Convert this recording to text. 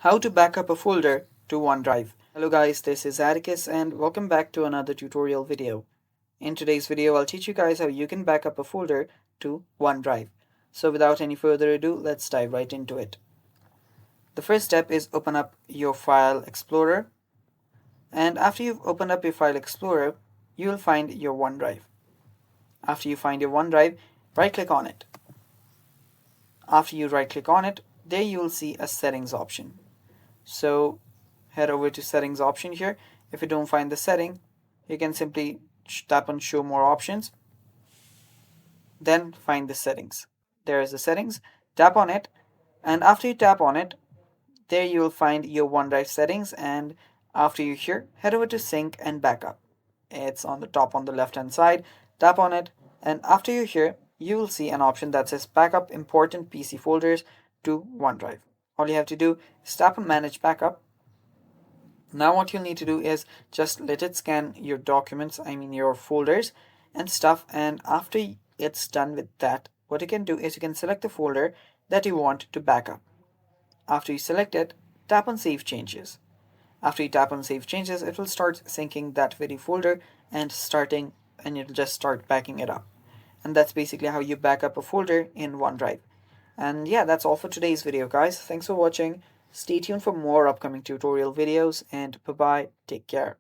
How to backup a folder to OneDrive. Hello guys, this is Atticus and welcome back to another tutorial video. In today's video, I'll teach you guys how you can backup a folder to OneDrive. So without any further ado, let's dive right into it. The first step is open up your File Explorer. And after you've opened up your File Explorer, you will find your OneDrive. After you find your OneDrive, right-click on it. After you right-click on it, there you will see a Settings option. So head over to Settings option here. If you don't find the setting, you can simply tap on Show More Options. Then find the settings. There is the settings. Tap on it, and after you tap on it, there you will find your OneDrive settings. And after you're here, head over to Sync and Backup. It's on the top on the left hand side. Tap on it, and after you're here, you will see an option that says Backup Important PC Folders to OneDrive. All you have to do is tap on Manage Backup. Now what you'll need to do is just let it scan your documents, your folders and stuff, and after it's done with that, what you can do is you can select the folder that you want to backup. After you select it, tap on Save Changes. After you tap on Save Changes, it will start syncing that very folder and it'll just start backing it up. And that's basically how you back up a folder in OneDrive. And yeah, that's all for today's video, guys. Thanks for watching. Stay tuned for more upcoming tutorial videos, and bye bye. Take care.